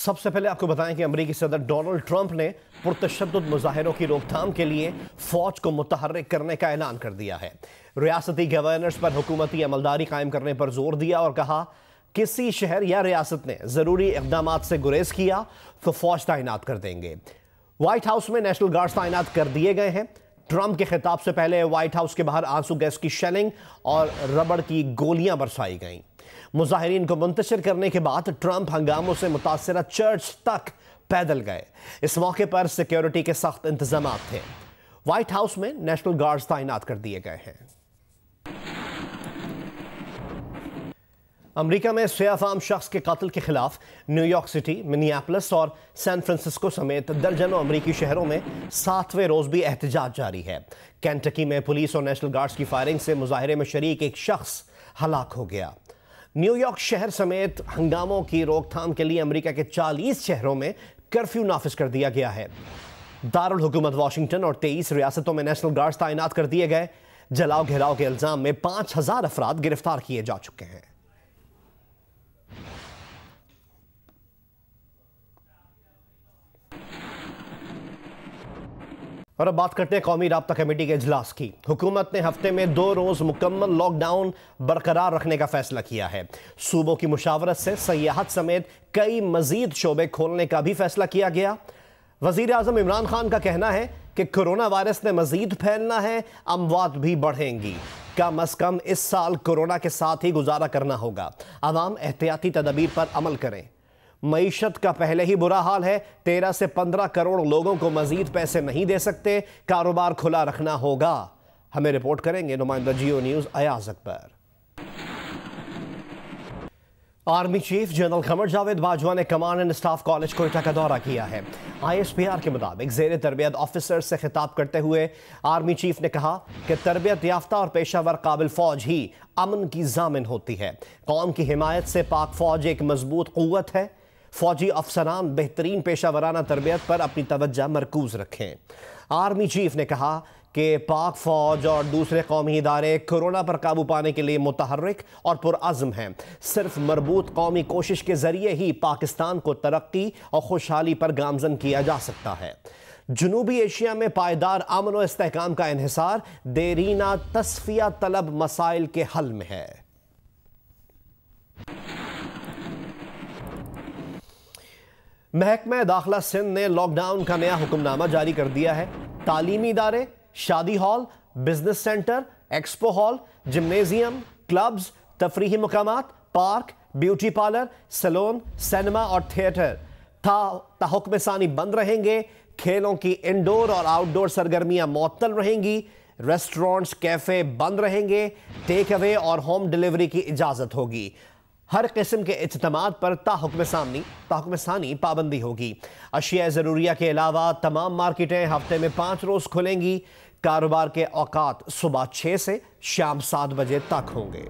सबसे पहले आपको बताएं कि अमेरिकी सदर डोनाल्ड ट्रंप ने पुरतशद्दुद मुजाहिरों की रोकथाम के लिए फौज को मुतहर्रिक करने का ऐलान कर दिया है। रियासती गवर्नर्स पर हुकूमती अमलदारी कायम करने पर जोर दिया और कहा किसी शहर या रियासत ने जरूरी इकदाम से गुरेज किया तो फौज तैनात कर देंगे। व्हाइट हाउस में नेशनल गार्ड्स तैनात कर दिए गए हैं। ट्रंप के खिताब से पहले व्हाइट हाउस के बाहर आंसू गैस की शेलिंग और रबड़ की गोलियां बरसाई गईं। मुजाहिरीन को मुंतशिर करने के बाद ट्रंप हंगामों से मुतासरा चर्च तक पैदल गए। इस मौके पर सिक्योरिटी के सख्त इंतजाम थे। व्हाइट हाउस में नेशनल गार्ड्स तैनात कर दिए गए हैं। अमेरिका में सियाफाम शख्स के कत्ल के खिलाफ न्यूयॉर्क सिटी, मिनियापोलिस और सैन फ्रांसिस्को समेत दर्जनों अमेरिकी शहरों में 7वें रोज भी एहतजाज जारी है। केंटकी में पुलिस और नेशनल गार्ड्स की फायरिंग से मुजाहिरे में शरीक एक शख्स हलाक हो गया। न्यूयॉर्क शहर समेत हंगामों की रोकथाम के लिए अमेरिका के 40 शहरों में कर्फ्यू नाफिज कर दिया गया है। दारुल हुकूमत वाशिंगटन और 23 रियासतों में नेशनल गार्ड्स तैनात कर दिए गए। जलाओ घेराव के इल्जाम में 5000 अफराद गिरफ्तार किए जा चुके हैं। और अब बात करते हैं कौमी राब्ता कमेटी के इजलास की। हुकूमत ने हफ्ते में 2 रोज मुकम्मल लॉकडाउन बरकरार रखने का फैसला किया है। सूबों की मुशावरत से सयाहत समेत कई मजीद शोबे खोलने का भी फैसला किया गया। वजीर आजम इमरान खान का कहना है कि कोरोना वायरस ने मजीद फैलना है, अमवात भी बढ़ेंगी। कम अज कम इस साल कोरोना के साथ ही गुजारा करना होगा। अवाम एहतियाती तदबीर पर अमल करें। मईशत का पहले ही बुरा हाल है। 13 से 15 करोड़ लोगों को मजीद पैसे नहीं दे सकते। कारोबार खुला रखना होगा। हमें रिपोर्ट करेंगे नुमाइंदा Geo news Ayaz Akbar. Army chief general Qamar Javed Bajwa ने command and staff college Quetta का दौरा किया है। ISPR के मुताबिक ज़ेर तरबियत ऑफिसर से खिताब करते हुए आर्मी चीफ ने कहा कि तरबियत याफ्ता और पेशावर काबिल फौज ही अमन की जामिन होती है। कौम की हिमायत से पाक फौज एक मजबूत कुव्वत है। फौजी अफसरान बेहतरीन पेशा वराना तरबियत पर अपनी तवज्जो मरकूज रखें। आर्मी चीफ ने कहा कि पाक फौज और दूसरे कौमी इदारे कोरोना पर काबू पाने के लिए मुतहर्रिक और पुरअज़्म हैं। सिर्फ मरबूत कौमी कोशिश के जरिए ही पाकिस्तान को तरक्की और खुशहाली पर गामजन किया जा सकता है। जनूबी एशिया में पायदार अमन और इस्तेहकाम का इन्हिसार देरीना तस्फिया तलब मसाइल के हल में है। महकमा दाखिला सिंध ने लॉकडाउन का नया हुक्मनामा जारी कर दिया है। तालीमी इदारे, शादी hall, business centre, expo hall, gymnasium, clubs, तफरीही मुकामात, park, beauty parlour, salon, cinema और थिएटर ताहुक्म सानी बंद रहेंगे। खेलों की इंडोर और आउटडोर सरगर्मियां मुअत्तल रहेंगी। रेस्टोरेंट्स, कैफे बंद रहेंगे। टेक अवे और होम डिलीवरी की इजाजत होगी। हर किस्म के इज्तिमात पर ताहुक्म सानी पाबंदी होगी। अशिया ज़रूरिया के अलावा तमाम मार्केटें हफ्ते में 5 रोज़ खुलेंगी। कारोबार के औकात सुबह 6 से शाम 7 बजे तक होंगे।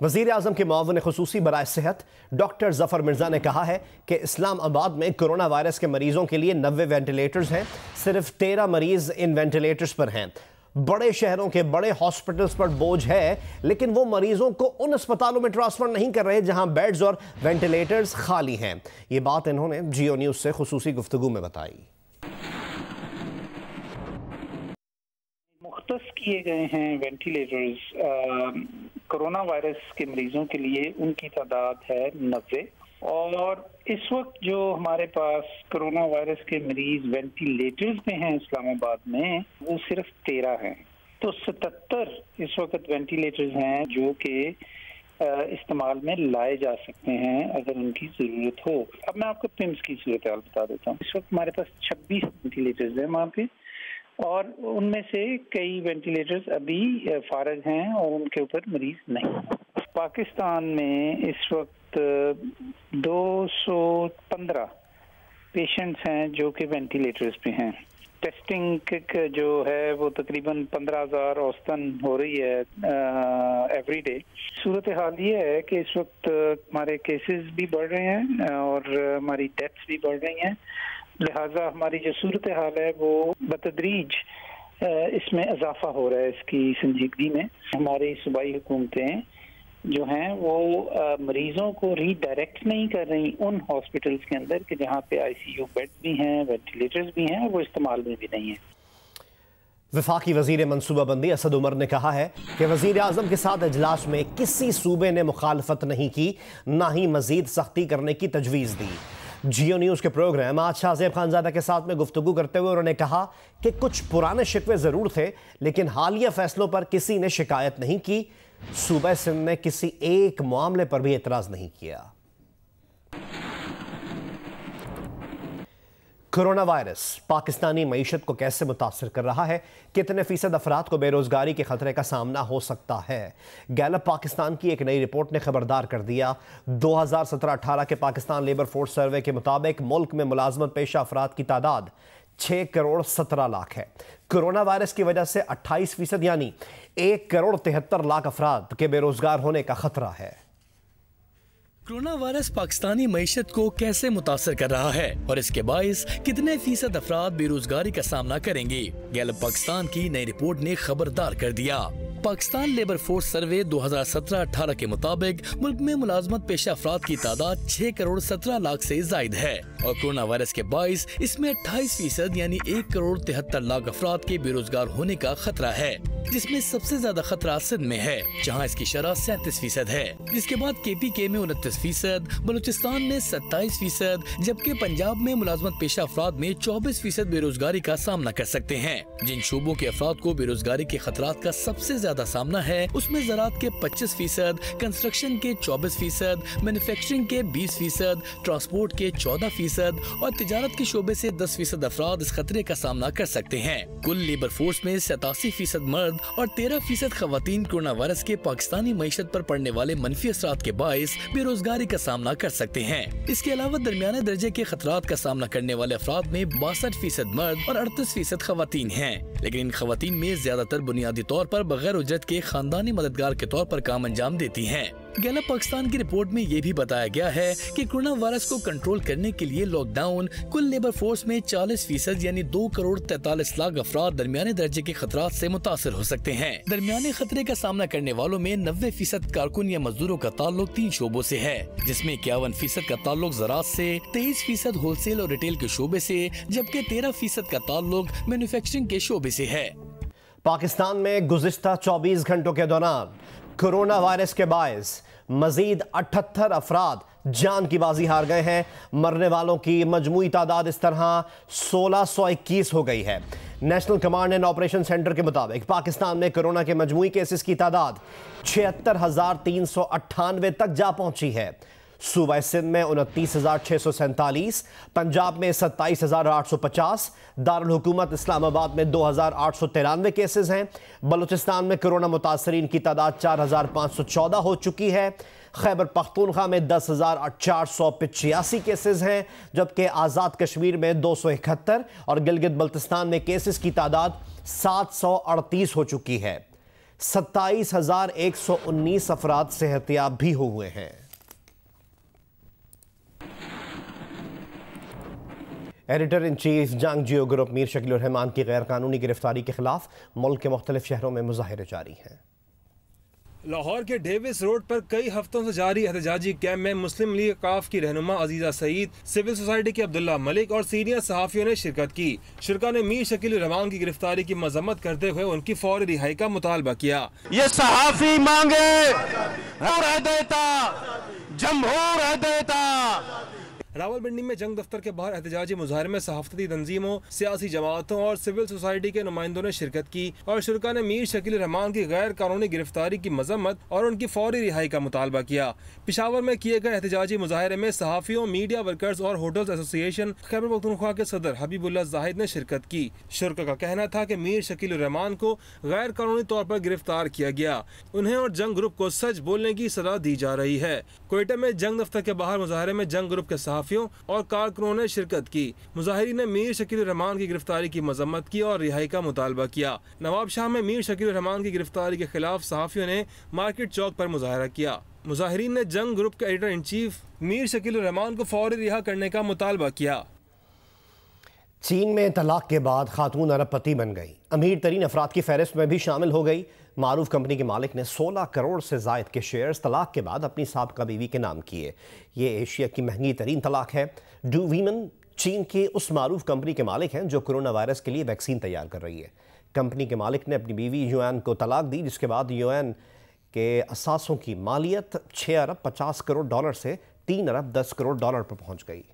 वज़ीर आज़म के मुआविन ख़ुसूसी बराए सेहत डॉक्टर ज़फ़र मिर्ज़ा ने कहा है कि इस्लामाबाद में कोरोना वायरस के मरीजों के लिए 90 वेंटिलेटर्स हैं। सिर्फ 13 मरीज इन वेंटिलेटर्स पर हैं। बड़े शहरों के बड़े हॉस्पिटल्स पर बोझ है, लेकिन वो मरीजों को उन अस्पतालों में ट्रांसफर नहीं कर रहे जहां बेड्स और वेंटिलेटर्स खाली हैं। ये बात इन्होंने जियो न्यूज से खुसूसी गुफ्तगू में बताई। मुख्तस किए गए हैं वेंटिलेटर्स कोरोना वायरस के मरीजों के लिए, उनकी तादाद है 90। और इस वक्त जो हमारे पास कोरोना वायरस के मरीज वेंटिलेटर्स में हैं इस्लामाबाद में, वो सिर्फ 13 हैं। तो 77 इस वक्त वेंटिलेटर्स हैं जो कि इस्तेमाल में लाए जा सकते हैं अगर उनकी ज़रूरत हो। अब मैं आपको पिम्स की सूरत हाल बता देता हूँ। इस वक्त हमारे पास 26 वेंटिलेटर्स हैं वहाँ पे, और उनमें से कई वेंटिलेटर्स अभी फारग हैं और उनके ऊपर मरीज नहीं। पाकिस्तान में इस वक्त 215 पेशेंट्स हैं जो कि वेंटिलेटर्स पे हैं। टेस्टिंग जो है वो तकरीबन 15,000 औसतन हो रही है एवरी डे। सूरत हाल ये है कि इस वक्त हमारे केसेस भी बढ़ रहे हैं और हमारी डेथ्स भी बढ़ रही हैं। लिहाजा हमारी जो सूरत हाल है वो बतदरीज इसमें इजाफा हो रहा है, इसकी संजीदगी में। हमारी सूबाई हुकूमतें जो हैं वो मरीजों को रीडायरेक्ट नहीं कर रही उन हॉस्पिटल्स के अंदर कि जहाँ पे आईसीयू बेड भी हैं, वेंटिलेटर्स भी हैं और वो इस्तेमाल में भी नहीं है। वफाकी वजीर मनसूबाबंदी असद उमर ने कहा है कि वजीर आजम के साथ इजलास में किसी सूबे ने मुखालफत नहीं की, ना ही मजीद सख्ती करने की तजवीज़ दी। जियो न्यूज़ के प्रोग्राम आज शाहजेब खानजादा के साथ में गुफ्तगू करते हुए उन्होंने कहा कि कुछ पुराने शिकवे ज़रूर थे, लेकिन हालिया फैसलों पर किसी ने शिकायत नहीं की। सूबा सिंध ने किसी एक मामले पर भी एतराज़ नहीं किया। कोरोना वायरस पाकिस्तानी मईशत को कैसे मुतासर कर रहा है, कितने फीसद अफराद को बेरोजगारी के खतरे का सामना हो सकता है। गैलप पाकिस्तान की एक नई रिपोर्ट ने खबरदार कर दिया। 2017-18 के पाकिस्तान लेबर फोर्स सर्वे के मुताबिक मुल्क में मुलाजमत पेशा अफराद की तादाद 6 करोड़ 17 लाख है। कोरोना वायरस की वजह से 28% यानी 1 करोड़ 73 लाख अफराद के बेरोजगार होने का खतरा है। कोरोना वायरस पाकिस्तानी मईशत को कैसे मुतासर कर रहा है और इसके बाइस कितने फीसद अफराद बेरोजगारी का सामना करेंगे, गैलप पाकिस्तान की नई रिपोर्ट ने खबरदार कर दिया। पाकिस्तान लेबर फोर्स सर्वे 2017-18 के मुताबिक मुल्क में मुलाजमत पेशा अफराद की तादाद 6 करोड़ 17 लाख से जायद है और कोरोना वायरस के बाइस इसमें 28% यानी 1 करोड़ 73 लाख अफराद के बेरोजगार होने का खतरा है, जिसमें सबसे ज्यादा खतरा सिंध में है जहां इसकी शरह 37% है, जिसके बाद KPK में 29%, बलूचिस्तान में 27%, जबकि पंजाब में मुलाजमत पेशा अफराद में 24% बेरोजगारी का सामना कर सकते हैं। जिन शोबों के अफराद को बेरोजगारी के खतरात का सबसे ज्यादा सामना है उसमें ज़राअत के 25%, कंस्ट्रक्शन के 24%, मैन्युफैक्चरिंग के 20%, ट्रांसपोर्ट के 14% और तिजारत के शोबे से 10% अफराद इस खतरे का सामना कर सकते हैं। कुल लेबर फोर्स में 87% मर्द और 13% खवातीन कोरोना वायरस के पाकिस्तानी मईशत पर पड़ने वाले मनफी असरात के बाइस बेरोजगारी का सामना कर सकते हैं। इसके अलावा दरमियाने दर्जे के खतरात का सामना करने वाले अफराद में 62% मर्द और 38% खवातीन हैं, लेकिन इन खवातीन में ज्यादातर बुनियादी तौर पर बगैर उजरत के खानदानी मददगार के तौर पर काम अंजाम देती हैं। गैलप पाकिस्तान की रिपोर्ट में ये भी बताया गया है कि कोरोना वायरस को कंट्रोल करने के लिए लॉकडाउन कुल लेबर फोर्स में 40% यानी 2 करोड़ 43 लाख अफराद दरमियाने दर्जे के खतरात से मुतासर हो सकते हैं। दरमियाने खतरे का सामना करने वालों में 90% कारकुन या मजदूरों का ताल्लुक 3 शोबों से है, जिसमें 51% का ताल्लुक ज़राअत से, 23% होलसेल और रिटेल के शोबे से, जबकि 13% का ताल्लुक मैन्युफैक्चरिंग के शोबे से है। पाकिस्तान में गुज़िश्ता 24 घंटों के दौरान कोरोना वायरस के बायस मजीद 78 अफराद जान की बाजी हार गए हैं। मरने वालों की मजमूई तादाद इस तरह 1621 हो गई है। National command and operation centre के मुताबिक पाकिस्तान में कोरोना के मजमूई केसेस की तादाद 76,398 तक जा पहुंची है। सूबा सिंध में 29,647, पंजाब में 27,850, दारुल हुकूमत इस्लामाबाद में 2,893 केसेस हैं। बलूचिस्तान में कोरोना मुतासरीन की तादाद 4,514 हो चुकी है। खैबर पख्तूनख्वा में 10,485 केसेस हैं, जबकि आज़ाद कश्मीर में 271 और गिलगित बल्तिस्तान में केसेस की तादाद 738 हो चुकी है। 27,119 अफराद सेहतियाब भी हुए हैं। एडिटर इन चीफ जंग जियो ग्रुप मीर शकील उर रहमान की गैर कानूनी गिरफ्तारी के खिलाफ मुल्क के मुख्तलिफ शहरों में मुजाहिरे जारी हैं। लाहौर के डेविस रोड पर कई हफ्तों से जारी एहतजाजी कैंप में मुस्लिम लीग काफ की रहनुमा अजीजा सईद, सिविल सोसाइटी के अब्दुल्ला मलिक और सीनियर सहाफियों ने शिरकत की। शुरका ने मीर शकील उर रहमान की गिरफ्तारी की मजम्मत करते हुए उनकी फौरी रिहाई का मुतालबा किया। ये सहाफी मांगे देता, जमहूर है देता। रावलपिंडी में जंग दफ्तर के बाहर एहतजाजी मुजाहरे में सहाफती तंजीमों, सियासी जमातों और सिविल सोसाइटी के नुमाइंदों ने शिरकत की और शुरका ने मीर शकील रहमान की गैर कानूनी गिरफ्तारी की मजम्मत और उनकी फौरी रिहाई का मुतालबा किया। पिशावर में किए गए एहतजाजी मुजाहरे में सहाफियों, मीडिया वर्कर्स और होटल्स एसोसिएशन खैबर पख्तूनख्वा के सदर हबीबुल्लाह जाहिद ने शिरकत की। शुरका का कहना था कि मीर शकील रहमान को गैर कानूनी तौर पर गिरफ्तार किया गया, उन्हें और जंग ग्रुप को सच बोलने की सलाह दी जा रही है। कोयटा में जंग दफ्तर के बाहर मुजाहरे में जंग ग्रुप के सहाफियों और कारकुनों ने शिरकत की। मुजाहिरीन ने मीर शकील रहमान की गिरफ्तारी की मजम्मत की और रिहाई का मुतालबा किया। नवाब शाह में मीर शकील रहमान की गिरफ्तारी के खिलाफ सहाफियों ने मार्केट चौक पर मुजाहरा किया। मुजाहिरीन ने जंग ग्रुप के editor in chief Mir Shakeel Rahman को फौरी रिहा करने का मुतालबा किया। चीन में तलाक के बाद खातून अरबपति बन गई। अमीर तरीन अफराद की फहरिस्त में भी शामिल हो गई। मारूफ कंपनी के मालिक ने 16 करोड़ से जायद के शेयर्स तलाक के बाद अपनी साबका बीवी के नाम किए। ये एशिया की महंगी तरीन तलाक है। डू वीमन चीन के उस मारूफ कंपनी के मालिक हैं जो कोरोना वायरस के लिए वैक्सीन तैयार कर रही है। कंपनी के मालिक ने अपनी बीवी युआन को तलाक दी, जिसके बाद युआन के असासों की मालियत $6 अरब 50 करोड़ से $3 अरब 10 करोड़ पर पहुंच गई।